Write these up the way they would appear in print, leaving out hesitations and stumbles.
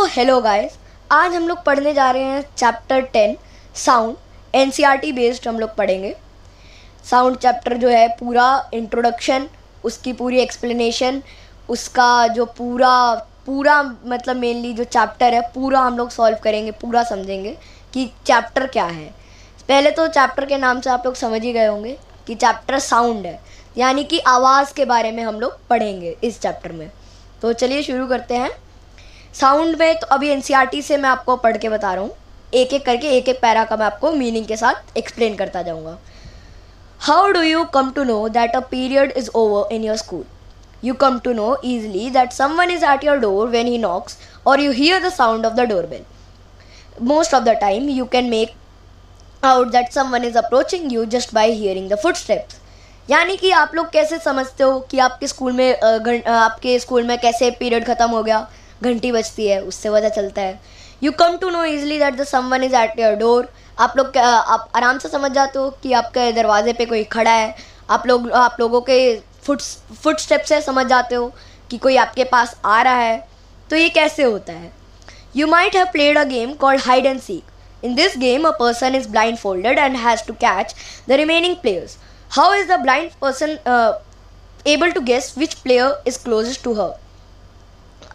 Hello guys, आज हम लोग पढ़ने जा रहे हैं चैप्टर 10 साउंड। एनसीईआरटी बेस्ड हम लोग पढ़ेंगे। साउंड चैप्टर जो है पूरा इंट्रोडक्शन, उसकी पूरी एक्सप्लेनेशन, उसका जो पूरा पूरा मतलब मेनली जो चैप्टर है पूरा हम लोग सॉल्व करेंगे, पूरा समझेंगे कि चैप्टर क्या है। पहले तो चैप्टर के नाम से आप लोग समझ ही गए होंगे कि चैप्टर साउंड है, यानी कि आवाज़ के बारे में हम लोग पढ़ेंगे इस चैप्टर में। तो चलिए शुरू करते हैं। साउंड में तो अभी एनसीईआरटी से मैं आपको पढ़ के बता रहा हूँ, एक एक करके एक एक पैरा का मैं आपको मीनिंग के साथ एक्सप्लेन करता जाऊँगा। How do you come to know that a period is over in your school? You come to know easily that someone is at your door when he knocks, or you hear the sound of the doorbell. Most of the time, you can make out that someone is approaching you just by hearing the footsteps. यानी कि आप लोग कैसे समझते हो कि आपके school में कैसे पीरियड ख़त्म हो गया, घंटी बजती है, उससे पता चलता है। You come to know easily that the someone is at your door. आप आराम से समझ जाते हो कि आपके दरवाजे पे कोई खड़ा है। आप लोगों के फुटस्टेप से समझ जाते हो कि कोई आपके पास आ रहा है। तो ये कैसे होता है? You might have played a game called hide and seek. In this game, a person is blindfolded and has to catch the remaining players. How is the blind person able to guess which player is closest to her?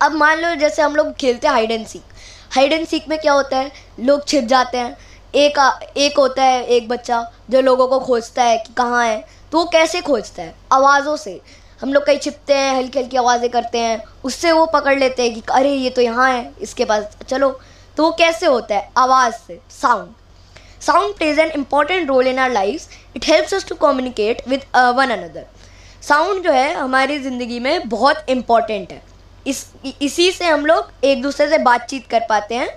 अब मान लो जैसे हम लोग खेलते हैं hide and seek. Hide and seek में क्या होता है, लोग छिप जाते हैं। एक होता है एक बच्चा जो लोगों को खोजता है कि कहाँ है। तो वो कैसे खोजता है? आवाज़ों से। हम लोग कहीं छिपते हैं, हल्की हल्की आवाज़ें करते हैं, उससे वो पकड़ लेते हैं कि अरे ये तो यहाँ है, इसके पास चलो। तो वो कैसे होता है? आवाज़ से, sound. Sound plays an important role in our lifes. It helps us to communicate with one another. Sound जो है हमारी ज़िंदगी में बहुत इम्पॉर्टेंट है। इसी से हम लोग एक दूसरे से बातचीत कर पाते हैं,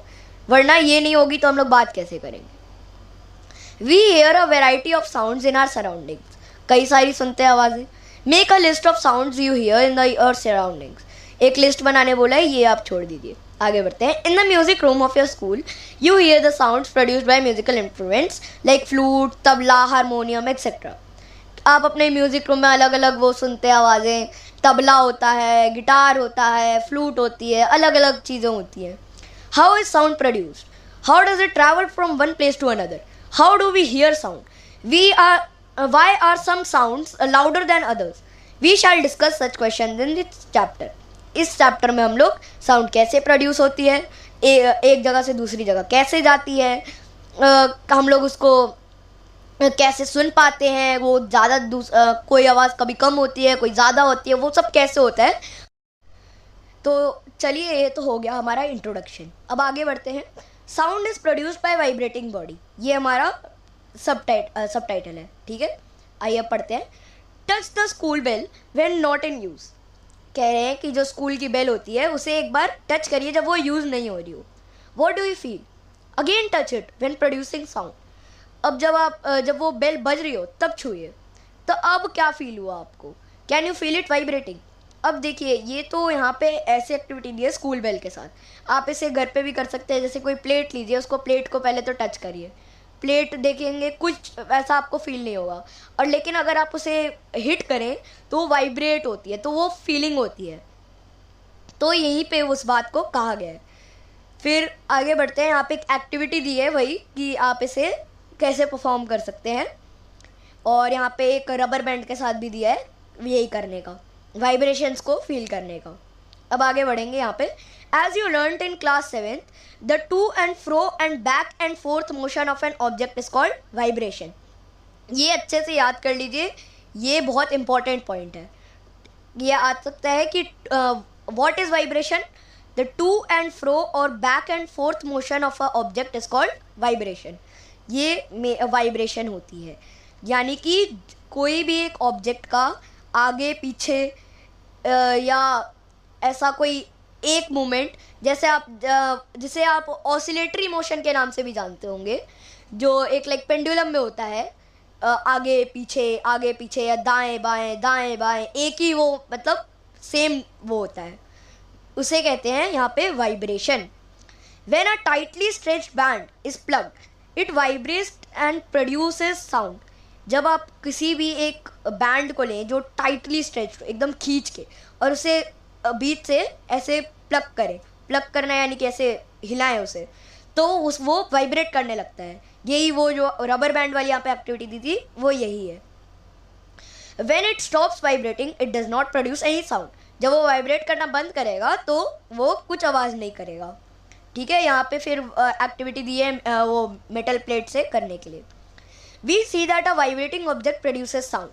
वरना ये नहीं होगी तो हम लोग बात कैसे करेंगे? We hear a variety of sounds in our surroundings. कई सारी सुनते हैं आवाज़ें। Make a list of sounds you hear in your surroundings. एक लिस्ट बनाने बोला है, ये आप छोड़ दीजिए। आगे बढ़ते हैं। In the music room of your school you here the sounds produced by musical instruments like flute, tabla, harmonium etcetera. आप अपने म्यूजिक रूम में अलग अलग वो सुनते हैं आवाज़ें। तबला होता है, गिटार होता है, फ्लूट होती है, अलग अलग चीज़ें होती हैं। How is sound produced? How does it travel from one place to another? How do we hear sound? Why are some sounds louder than others? We shall discuss such questions in this chapter. इस chapter में हम लोग sound कैसे produce होती है, एक जगह से दूसरी जगह कैसे जाती है, हम लोग उसको कैसे सुन पाते हैं, वो ज़्यादा कोई आवाज़ कभी कम होती है, कोई ज़्यादा होती है, वो सब कैसे होता है। तो चलिए, ये तो हो गया हमारा इंट्रोडक्शन। अब आगे बढ़ते हैं। Sound is produced by vibrating body. ये हमारा सबटाइटल है, ठीक है। आइए अब पढ़ते हैं। Touch the school bell when not in use. कह रहे हैं कि जो स्कूल की बेल होती है उसे एक बार टच करिए जब वो यूज़ नहीं हो रही हो. What do you feel? Again touch it when producing sound. अब जब वो बेल बज रही हो तब छूइए. तो अब क्या फील हुआ आपको? Can you feel it vibrating? अब देखिए, ये तो यहाँ पे ऐसी एक्टिविटी दी है स्कूल बेल के साथ। आप इसे घर पे भी कर सकते हैं। जैसे कोई प्लेट लीजिए, उसको प्लेट को पहले तो टच करिए, प्लेट देखेंगे, कुछ वैसा आपको फील नहीं होगा। और लेकिन अगर आप उसे हिट करें तो वो वाइब्रेट होती है, तो वो फीलिंग होती है। तो यहीं पे उस बात को कहा गया है। फिर आगे बढ़ते हैं। यहाँ पे एक एक्टिविटी दी है वही कि आप इसे कैसे परफॉर्म कर सकते हैं। और यहाँ पे एक रबर बैंड के साथ भी दिया है यही करने का, वाइब्रेशंस को फील करने का। अब आगे बढ़ेंगे यहाँ पे। As you learned in class 7th, the to and fro and back and forth motion of an object is called vibration. ये अच्छे से याद कर लीजिए, ये बहुत इंपॉर्टेंट पॉइंट है। ये आ सकता है कि what is vibration? The to and fro और back and forth motion of a object is called vibration. ये वाइब्रेशन होती है, यानी कि कोई भी एक ऑब्जेक्ट का आगे पीछे या ऐसा कोई एक मूवमेंट, जिसे आप ऑसिलेटरी मोशन के नाम से भी जानते होंगे, जो एक लाइक पेंडुलम में होता है, आगे पीछे या दाएं बाएं एक ही वो मतलब सेम वो होता है, उसे कहते हैं यहाँ पे vibration. When a tightly stretched band is plucked it vibrates and produces sound. जब आप किसी भी एक बैंड को लें जो टाइटली स्ट्रेच्ड, एकदम खींच के, और उसे बीच से ऐसे प्लग करें प्लग करना है यानी कि ऐसे हिलाएं उसे, तो वो वाइब्रेट करने लगता है। यही वो जो रबर बैंड वाली यहाँ पे एक्टिविटी दी थी वो यही है। When it stops vibrating, it does not produce any sound. जब वो वाइब्रेट करना बंद करेगा तो वो कुछ आवाज़ नहीं करेगा। ठीक है, यहाँ पे फिर एक्टिविटी दी है वो मेटल प्लेट से करने के लिए। We see that a vibrating object produces sound.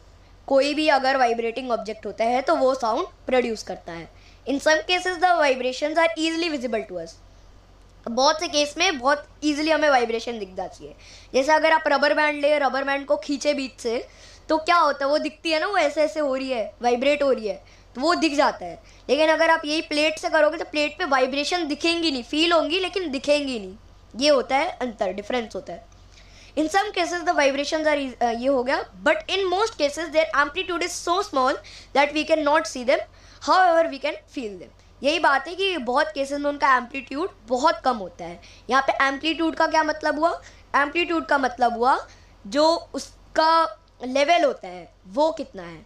कोई भी अगर वाइब्रेटिंग ऑब्जेक्ट होता है तो वो साउंड प्रोड्यूस करता है। In some cases the vibrations are easily visible to us. बहुत से केस में बहुत ईजिली हमें वाइब्रेशन दिख जाती है। जैसे अगर आप रबर बैंड ले, रबर बैंड को खींचे बीच से, तो क्या होता है, वो दिखती है ना, वो ऐसे ऐसे हो रही है, वाइब्रेट हो रही है, तो वो दिख जाता है। लेकिन अगर आप यही प्लेट से करोगे तो प्लेट पे वाइब्रेशन दिखेंगी नहीं, फील होंगी लेकिन दिखेंगी नहीं। ये होता है अंतर, डिफरेंस होता है। In some cases the vibrations are ये हो गया, but in most cases their amplitude is so small that we can not see them, however we can feel them. यही बात है कि बहुत केसेस में उनका एम्पलीट्यूड बहुत कम होता है। यहाँ पे एम्पलीट्यूड का क्या मतलब हुआ? एम्पलीट्यूड का मतलब हुआ जो उसका लेवल होता है वो कितना है।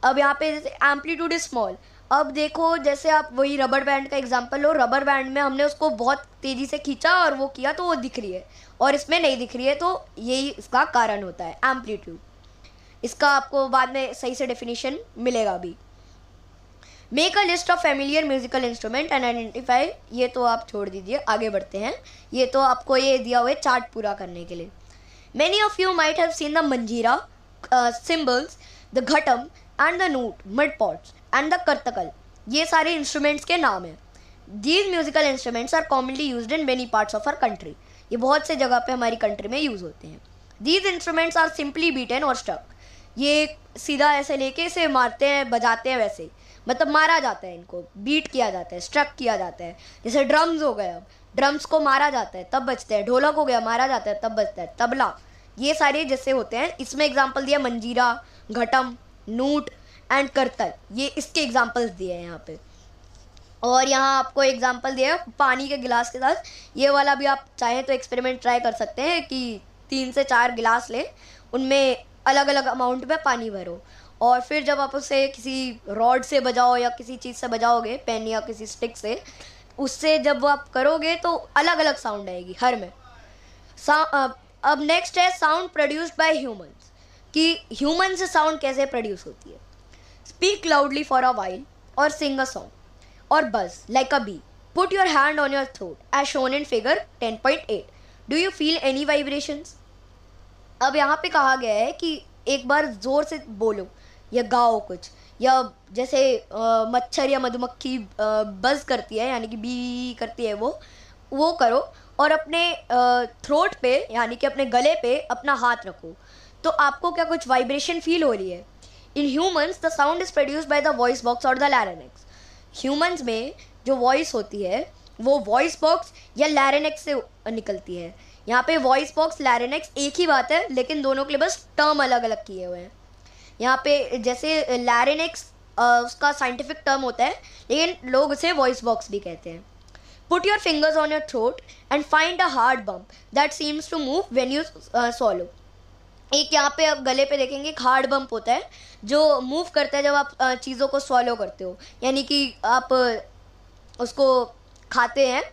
अब यहाँ पे जैसे एम्पलीट्यूड इज स्मॉल, अब देखो जैसे आप वही रबर बैंड का एग्जांपल लो, रबर बैंड में हमने उसको बहुत तेज़ी से खींचा और वो किया तो वो दिख रही है, और इसमें नहीं दिख रही है, तो यही इसका कारण होता है एम्पलीट्यूड। इसका आपको बाद में सही से डेफिनेशन मिलेगा भी। Make a list of familiar musical instrument and identify, ये तो आप छोड़ दीजिए, आगे बढ़ते हैं। ये तो आपको ये दिया हुआ है चार्ट पूरा करने के लिए। Many of you might have seen the मंजीरा, cymbals, the ghatam and the nut, mud pots and the करतकल, ये सारे इंस्ट्रूमेंट्स के नाम हैं। These musical instruments are commonly used in many parts of our country. ये बहुत से जगह पे हमारी कंट्री में यूज़ होते हैं। These instruments are simply beaten or struck. ये सीधा ऐसे लेके इसे मारते हैं, बजाते हैं, वैसे मतलब मारा जाता है, इनको बीट किया जाता है, स्ट्रक किया जाता है। जैसे ड्रम्स हो गए, अब ड्रम्स को मारा जाता है तब बजते हैं, ढोलक हो गया मारा जाता है तब बजता है, तबला, ये सारे जैसे होते हैं। इसमें एग्जांपल दिया मंजीरा, घटम, नूट एंड करतल, ये इसके एग्जांपल्स दिए हैं यहाँ पे। और यहाँ आपको एग्जांपल दिया है पानी के गिलास के साथ। ये वाला भी आप चाहें तो एक्सपेरिमेंट ट्राई कर सकते हैं कि 3 से 4 गिलास लें, उनमें अलग अलग अमाउंट में पानी भरो, और फिर जब आप उसे किसी रॉड से बजाओ या किसी चीज़ से बजाओगे, पेन या किसी स्टिक से, उससे जब आप करोगे तो अलग अलग साउंड आएगी हर में। अब नेक्स्ट है साउंड प्रोड्यूस्ड बाय ह्यूमंस, कि ह्यूमन से साउंड कैसे प्रोड्यूस होती है। Speak loudly for a while or sing a song or buzz like a bee, put your hand on your throat as shown in figure 10.8, do you feel any vibrations. अब यहाँ पे कहा गया है कि एक बार ज़ोर से बोलो या गाओ कुछ, या जैसे मच्छर या मधुमक्खी बज करती है यानी कि बी करती है, वो करो, और अपने थ्रोट पे यानी कि अपने गले पे अपना हाथ रखो, तो आपको क्या कुछ वाइब्रेशन फील हो रही है। In humans the sound is produced by the voice box और द लैरिंक्स। ह्यूमंस में जो वॉइस होती है वो वॉइस बॉक्स या लैरिंक्स से निकलती है। यहाँ पे वॉइस बॉक्स, लैरिंक्स एक ही बात है, लेकिन दोनों के लिए बस टर्म अलग अलग किए हुए हैं। यहाँ पे जैसे लैरिंक्स उसका साइंटिफिक टर्म होता है, लेकिन लोग उसे वॉइस बॉक्स भी कहते हैं। Put your fingers on your throat and find a hard bump that seems to move when you swallow. एक यहाँ पे आप गले पे देखेंगे एक हार्ड बम्प होता है जो मूव करता है जब आप चीज़ों को स्वॉलो करते हो, यानी कि आप उसको खाते हैं,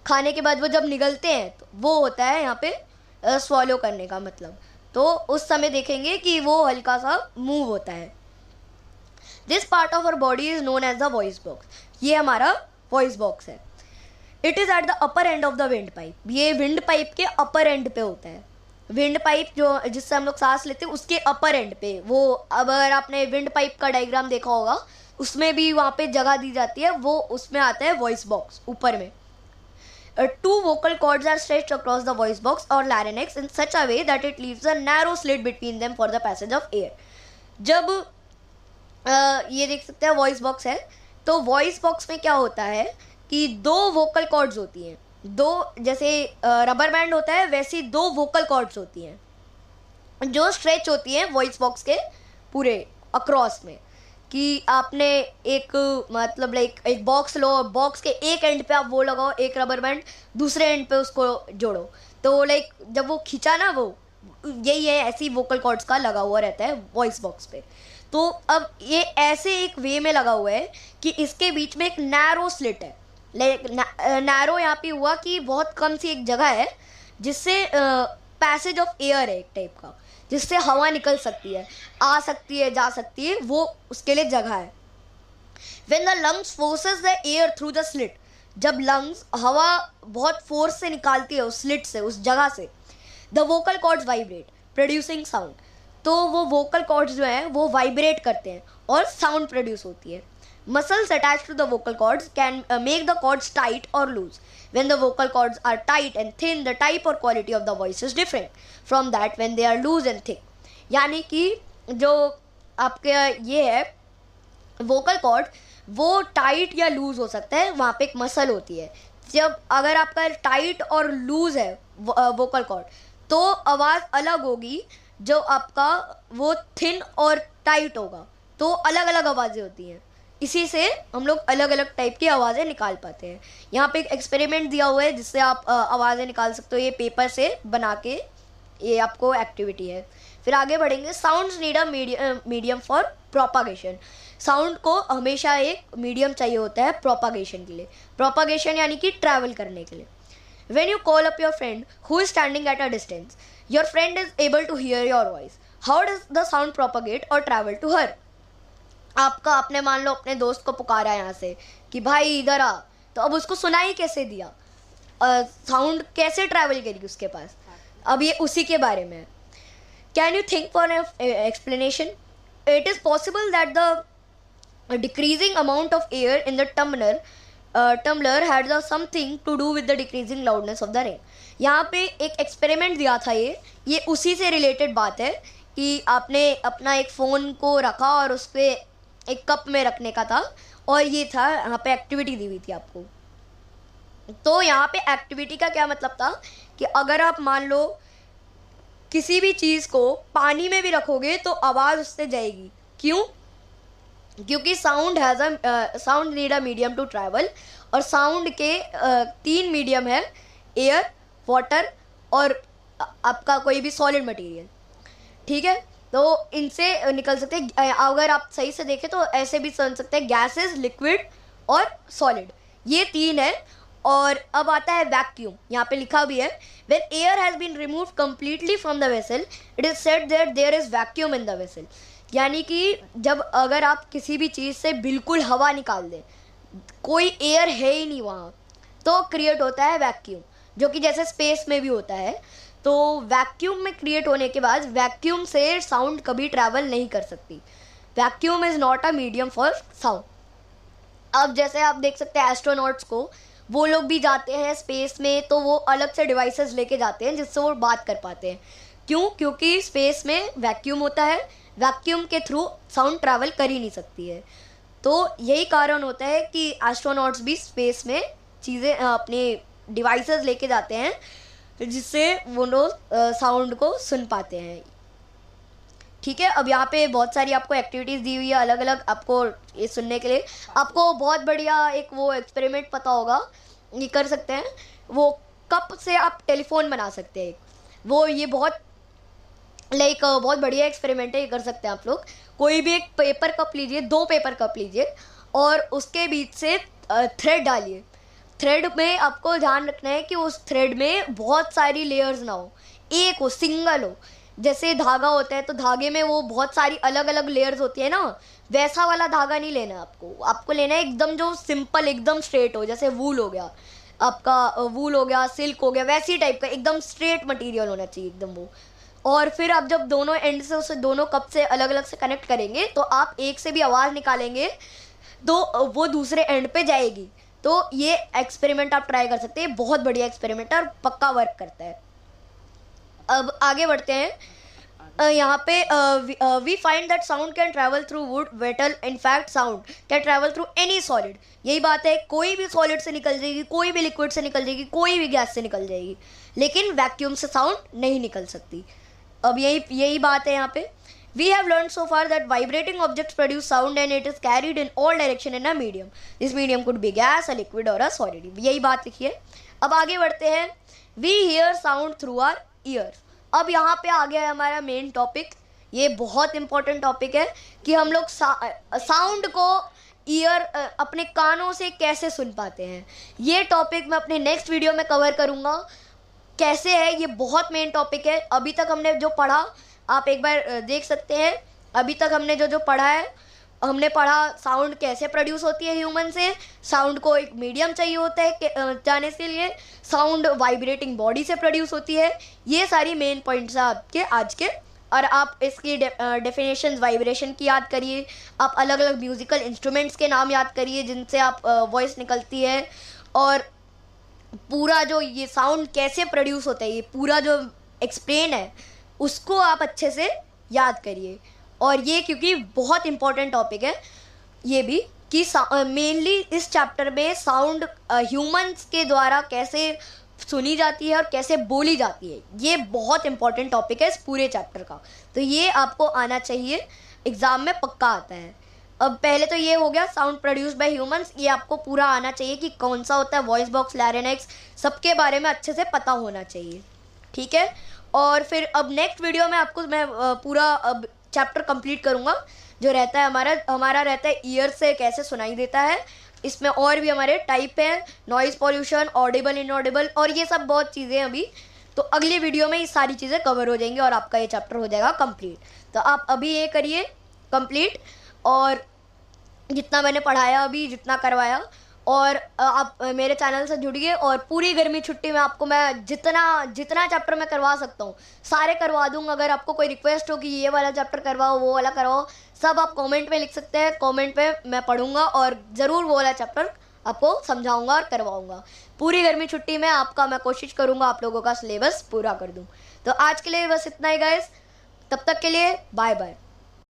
खाने के बाद वो जब निगलते हैं तो वो होता है यहाँ पे स्वॉलो करने का मतलब। तो उस समय देखेंगे कि वो हल्का सा मूव होता है। This part of our body is known as the voice box, ये हमारा वॉइस बॉक्स है। It is at the upper end of the windpipe, ये विंड पाइप के अपर एंड पे होता है। विंड पाइप जो जिससे हम लोग सांस लेते हैं उसके अपर एंड पे, वो अगर आपने विंड पाइप का डायग्राम देखा होगा उसमें भी वहाँ पे जगह दी जाती है, वो उसमें आता है वॉइस बॉक्स ऊपर में। 2 vocal cords are stretched across the voice box or larynx in such a way that it leaves a narrow slit between them for the passage of air. जब ये देख सकते हैं वॉइस बॉक्स है, तो voice box में क्या होता है कि 2 वोकल कॉर्ड्स होती हैं, 2 जैसे रबर बैंड होता है वैसी 2 वोकल कॉर्ड्स होती हैं जो स्ट्रेच होती हैं वॉइस बॉक्स के पूरे अक्रॉस में। कि आपने एक मतलब लाइक एक बॉक्स लो, बॉक्स के एक एंड पे आप वो लगाओ एक रबर बैंड, दूसरे एंड पे उसको जोड़ो, तो लाइक जब वो खींचा ना, वो यही है, ऐसी वोकल कॉर्ड्स का लगा हुआ रहता है वॉइस बॉक्स पे। तो अब ये ऐसे एक वे में लगा हुआ है कि इसके बीच में एक नैरो स्लिट है, नैरो यहाँ पे हुआ कि बहुत कम सी एक जगह है जिससे पैसेज ऑफ एयर है एक टाइप का, जिससे हवा निकल सकती है, आ सकती है, जा सकती है, वो उसके लिए जगह है. When the lungs forces the air through the slit, जब लंग्स हवा बहुत फोर्स से निकालती है उस स्लिट से, उस जगह से, the vocal chords vibrate producing sound, तो वो वोकल कॉर्ड्स जो हैं वो वाइब्रेट करते हैं और साउंड प्रोड्यूस होती है. Muscles attached to the vocal cords can make the cords tight or loose. When the vocal cords are tight and thin, the type or quality of the voice is different from that when they are loose and thick. यानी कि जो आपके ये है vocal cord, वो tight या loose हो सकता है, वहाँ पे एक मसल होती है. जब अगर आपका टाइट और लूज है वोकल कॉर्ड, तो आवाज़ अलग होगी. जो आपका वो थिन और टाइट होगा, तो अलग अलग आवाज़ें होती हैं. इसी से हम लोग अलग अलग टाइप की आवाज़ें निकाल पाते हैं. यहाँ पे एक एक्सपेरिमेंट दिया हुआ है जिससे आप आवाज़ें निकाल सकते हो, ये पेपर से बना के, ये आपको एक्टिविटी है. फिर आगे बढ़ेंगे. Sounds need a medium for propagation. Sound को हमेशा एक मीडियम चाहिए होता है प्रोपागेशन के लिए. प्रोपागेशन यानी कि ट्रैवल करने के लिए. When you call up your friend who is standing at a distance, your friend is able to hear your voice. How does the sound propagate or travel to her? आपने मान लो अपने दोस्त को पुकारा यहाँ से कि भाई इधर आ, तो अब उसको सुनाई कैसे दिया, साउंड कैसे ट्रैवल करेगी उसके पास. अब ये उसी के बारे में है. Can you think for an explanation? It is possible that the decreasing amount of air in the tumbler had something to do with the decreasing loudness of the ring. यहाँ पे एक एक्सपेरिमेंट दिया था, ये उसी से रिलेटेड बात है कि आपने अपना एक फ़ोन को रखा और उस पर एक कप में रखने का था, और ये था यहाँ पे एक्टिविटी दी हुई थी आपको. तो यहाँ पे एक्टिविटी का क्या मतलब था कि अगर आप मान लो किसी भी चीज़ को पानी में भी रखोगे तो आवाज़ उससे जाएगी. क्यों? क्योंकि sound need a medium to travel, और साउंड के 3 मीडियम है, एयर, वाटर और आपका कोई भी सॉलिड मटेरियल. ठीक है, तो इनसे निकल सकते हैं. अगर आप सही से देखें तो ऐसे भी समझ सकते हैं, गैसेस, लिक्विड और सॉलिड, ये 3 है. और अब आता है वैक्यूम. यहाँ पे लिखा भी है, when air has been removed completely from the vessel, it is said that there is vacuum in the vessel. यानी कि जब अगर आप किसी भी चीज़ से बिल्कुल हवा निकाल दें, कोई एयर है ही नहीं वहाँ, तो क्रिएट होता है वैक्यूम, जो कि जैसे स्पेस में भी होता है. तो वैक्यूम में क्रिएट होने के बाद वैक्यूम से साउंड कभी ट्रैवल नहीं कर सकती. Vacuum is not a medium for sound. अब जैसे आप देख सकते हैं एस्ट्रोनॉट्स को, वो लोग भी जाते हैं स्पेस में, तो वो अलग से डिवाइसेस लेके जाते हैं जिससे वो बात कर पाते हैं. क्यों? क्योंकि स्पेस में वैक्यूम होता है, वैक्यूम के थ्रू साउंड ट्रैवल कर ही नहीं सकती है. तो यही कारण होता है कि एस्ट्रोनॉट्स भी स्पेस में चीज़ें अपने डिवाइसेस लेके जाते हैं जिससे वो लोग साउंड को सुन पाते हैं. ठीक है, अब यहाँ पे बहुत सारी आपको एक्टिविटीज़ दी हुई है अलग अलग आपको ये सुनने के लिए. आपको बहुत बढ़िया एक वो एक्सपेरिमेंट पता होगा, ये कर सकते हैं. वो कप से आप टेलीफोन बना सकते हैं. वो ये बहुत बहुत बढ़िया एक्सपेरिमेंट है, ये कर सकते हैं आप लोग. कोई भी एक पेपर कप लीजिए, 2 पेपर कप लीजिए और उसके बीच से थ्रेड डालिए. थ्रेड में आपको ध्यान रखना है कि उस थ्रेड में बहुत सारी लेयर्स ना हो, एक हो, सिंगल हो. जैसे धागा होता है तो धागे में वो बहुत सारी अलग अलग लेयर्स होती है ना, वैसा वाला धागा नहीं लेना आपको लेना है एकदम जो सिंपल, एकदम स्ट्रेट हो. जैसे वूल हो गया आपका, वूल हो गया, सिल्क हो गया, वैसी टाइप का एकदम स्ट्रेट मटेरियल होना चाहिए एकदम वो. और फिर आप जब दोनों एंड से उसे दोनों कप से अलग अलग से कनेक्ट करेंगे तो आप एक से भी आवाज़ निकालेंगे तो वो दूसरे एंड पे जाएगी. तो ये एक्सपेरिमेंट आप ट्राई कर सकते हैं, बहुत बढ़िया एक्सपेरिमेंट है और पक्का वर्क करता है. अब आगे बढ़ते हैं. यहाँ पे we find that sound can travel through wood, metal. In fact sound can travel through any solid. यही बात है, कोई भी सॉलिड से निकल जाएगी, कोई भी लिक्विड से निकल जाएगी, कोई भी गैस से निकल जाएगी, लेकिन वैक्यूम से साउंड नहीं निकल सकती. अब यही बात है यहाँ पे. We have learned so far that vibrating objects produce sound and it is carried in all direction in a medium. This medium could be gas, a liquid or a solid. यही बात लिखी है. अब आगे बढ़ते हैं. We hear sound through our ears. अब यहाँ पे आ गया है हमारा मेन टॉपिक. ये बहुत इंपॉर्टेंट टॉपिक है कि हम लोग साउंड को ईयर अपने कानों से कैसे सुन पाते हैं, ये टॉपिक मैं अपने नेक्स्ट वीडियो में कवर करूँगा। कैसे है, ये बहुत मेन टॉपिक है। अभी तक हमने जो पढ़ा आप एक बार देख सकते हैं। अभी तक हमने जो पढ़ा है, हमने पढ़ा साउंड कैसे प्रोड्यूस होती है ह्यूमन से, साउंड को एक मीडियम चाहिए होता है जाने के लिए, साउंड वाइब्रेटिंग बॉडी से प्रोड्यूस होती है। ये सारी मेन पॉइंट्स हैं आपके आज के। और आप इसकी डेफिनेशन वाइब्रेशन की याद करिए, आप अलग अलग म्यूज़िकल इंस्ट्रूमेंट्स के नाम याद करिए जिनसे आप वॉइस निकलती है, और पूरा जो ये साउंड कैसे प्रोड्यूस होता है, ये पूरा जो एक्सप्लेन है उसको आप अच्छे से याद करिए। और ये क्योंकि बहुत इम्पोर्टेंट टॉपिक है ये भी, कि मेनली इस चैप्टर में साउंड ह्यूमंस के द्वारा कैसे सुनी जाती है और कैसे बोली जाती है, ये बहुत इंपॉर्टेंट टॉपिक है इस पूरे चैप्टर का। तो ये आपको आना चाहिए, एग्ज़ाम में पक्का आता है। अब पहले तो ये हो गया साउंड प्रोड्यूस्ड बाय ह्यूमंस, ये आपको पूरा आना चाहिए कि कौन सा होता है वॉइस बॉक्स, लैरिंक्स, सबके बारे में अच्छे से पता होना चाहिए, ठीक है। और फिर अब नेक्स्ट वीडियो में आपको मैं पूरा अब चैप्टर कंप्लीट करूँगा जो रहता है हमारा रहता है ईयर से कैसे सुनाई देता है। इसमें और भी हमारे टाइप हैं, नॉइज़ पॉल्यूशन, ऑडिबल, इनऑडिबल, और ये सब बहुत चीज़ें अभी। तो अगली वीडियो में ये सारी चीज़ें कवर हो जाएंगी और आपका ये चैप्टर हो जाएगा कंप्लीट। तो आप अभी ये करिए कंप्लीट, और जितना मैंने पढ़ाया अभी, जितना करवाया, और आप मेरे चैनल से जुड़िए। और पूरी गर्मी छुट्टी में आपको मैं जितना चैप्टर मैं करवा सकता हूँ सारे करवा दूँगा। अगर आपको कोई रिक्वेस्ट हो कि ये वाला चैप्टर करवाओ, वो वाला करवाओ, सब आप कमेंट में लिख सकते हैं। कमेंट पे मैं पढ़ूँगा और ज़रूर वो वाला चैप्टर आपको समझाऊँगा और करवाऊँगा। पूरी गर्मी छुट्टी में आपका मैं कोशिश करूँगा आप लोगों का सिलेबस पूरा कर दूँ। तो आज के लिए बस इतना ही गाइस, तब तक के लिए बाय बाय।